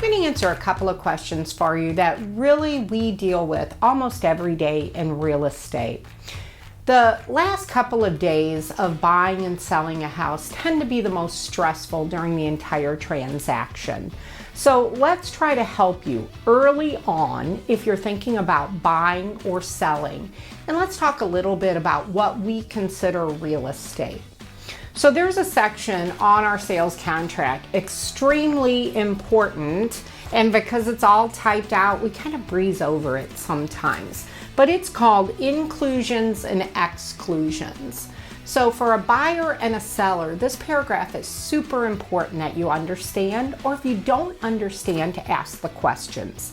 I'm going to answer a couple of questions for you that really we deal with almost every day in real estate. The last couple of days of buying and selling a house tend to be the most stressful during the entire transaction. So let's try to help you early on if you're thinking about buying or selling. And let's talk a little bit about what we consider real estate. So there's a section on our sales contract, extremely important, and because it's all typed out, we kind of breeze over it sometimes. But it's called Inclusions and Exclusions. So for a buyer and a seller, this paragraph is super important that you understand, or if you don't understand, to ask the questions.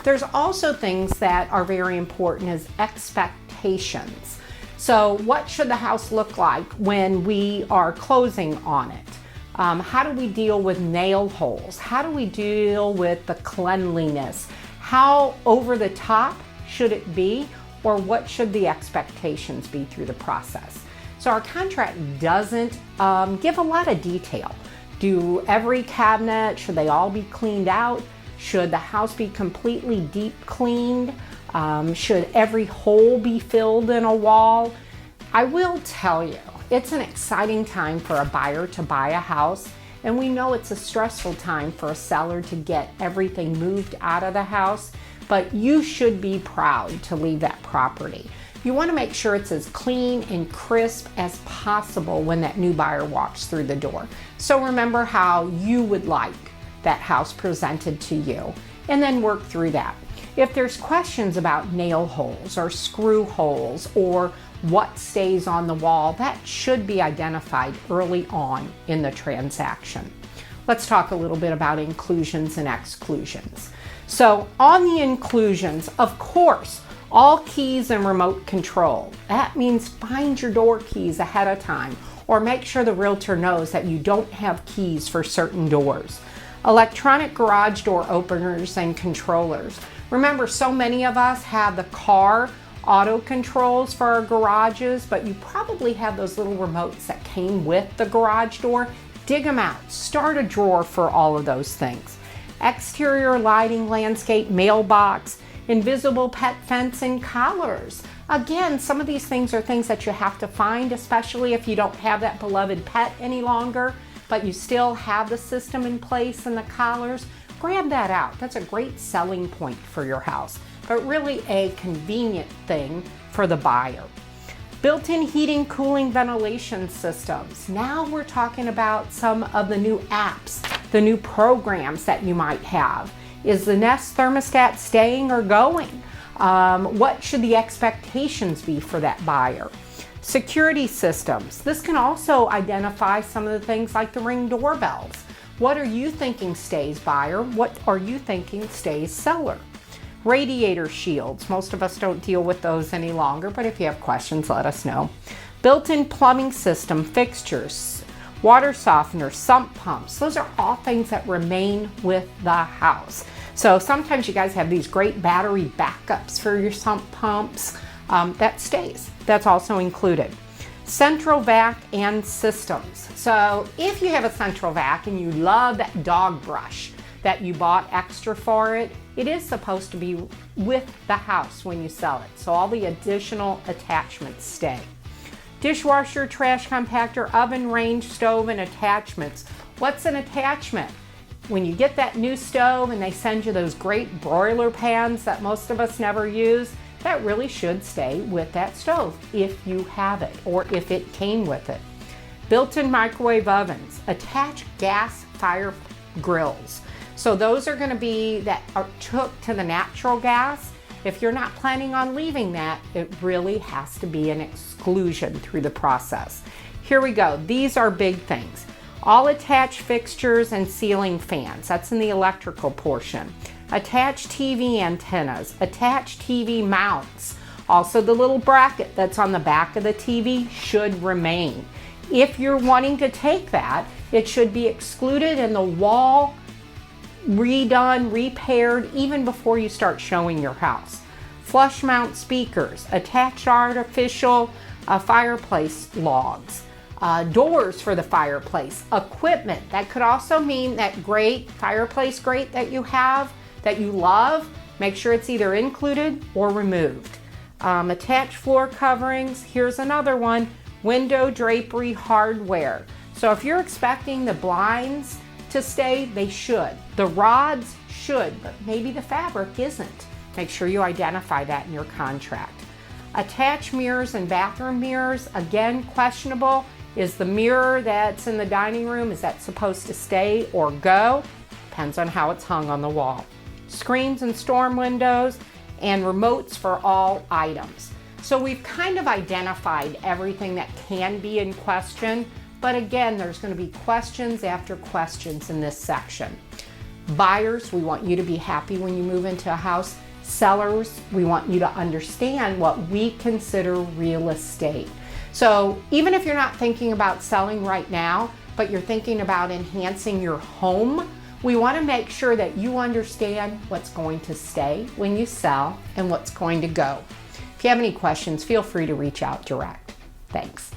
There's also things that are very important as expectations. So what should the house look like when we are closing on it? How do we deal with nail holes? How do we deal with the cleanliness? How over the top should it be? Or what should the expectations be through the process? So our contract doesn't give a lot of detail. Do every cabinet, should they all be cleaned out? Should the house be completely deep cleaned? Should every hole be filled in a wall? I will tell you, it's an exciting time for a buyer to buy a house, and we know it's a stressful time for a seller to get everything moved out of the house, but you should be proud to leave that property. You want to make sure it's as clean and crisp as possible when that new buyer walks through the door. So remember how you would like that house presented to you, and then work through that. If there's questions about nail holes or screw holes or what stays on the wall, that should be identified early on in the transaction. Let's talk a little bit about inclusions and exclusions. So on the inclusions, of course, all keys and remote control. That means find your door keys ahead of time, or make sure the realtor knows that you don't have keys for certain doors. Electronic garage door openers and controllers. Remember, so many of us have the car auto controls for our garages, but you probably have those little remotes that came with the garage door. Dig them out. Start a drawer for all of those things. Exterior lighting, landscape, mailbox, invisible pet fence, and collars. Again, some of these things are things that you have to find, especially if you don't have that beloved pet any longer, but you still have the system in place and the collars. Grab that out. That's a great selling point for your house, but really a convenient thing for the buyer. Built-in heating, cooling, ventilation systems. Now we're talking about some of the new apps, the new programs that you might have. Is the Nest thermostat staying or going? What should the expectations be for that buyer? Security systems. This can also identify some of the things like the Ring doorbells. What are you thinking stays buyer? What are you thinking stays seller? Radiator shields. Most of us don't deal with those any longer, but if you have questions, let us know. Built-in plumbing system fixtures, water softeners, sump pumps. Those are all things that remain with the house. So sometimes you guys have these great battery backups for your sump pumps. That stays. That's also included. Central vac and systems. So if you have a central vac and you love that dog brush that you bought extra for it, it is supposed to be with the house when you sell it. So all the additional attachments stay. Dishwasher, trash compactor, oven, range, stove, and attachments. What's an attachment? When you get that new stove and they send you those great broiler pans that most of us never use, that really should stay with that stove if you have it or if it came with it. Built-in microwave ovens, attached gas fire grills. So those are going to be that are hooked to the natural gas. If you're not planning on leaving that, it really has to be an exclusion through the process. Here we go. These are big things. All attached fixtures and ceiling fans. That's in the electrical portion. Attached TV antennas, attached TV mounts. Also the little bracket that's on the back of the TV should remain. If you're wanting to take that, it should be excluded and the wall redone, repaired, even before you start showing your house. Flush mount speakers, attached artificial fireplace logs. doors for the fireplace, equipment. That could also mean that great fireplace grate that you have, that you love, make sure it's either included or removed. Attached floor coverings, here's another one, window drapery hardware. So if you're expecting the blinds to stay, they should. The rods should, but maybe the fabric isn't. Make sure you identify that in your contract. Attached mirrors and bathroom mirrors, again, questionable. Is the mirror that's in the dining room, is that supposed to stay or go? Depends on how it's hung on the wall. Screens and storm windows, and remotes for all items. So we've kind of identified everything that can be in question, but again, there's going to be questions after questions in this section. Buyers, we want you to be happy when you move into a house. Sellers, we want you to understand what we consider real estate. So even if you're not thinking about selling right now, but you're thinking about enhancing your home, we want to make sure that you understand what's going to stay when you sell and what's going to go. If you have any questions, feel free to reach out direct. Thanks.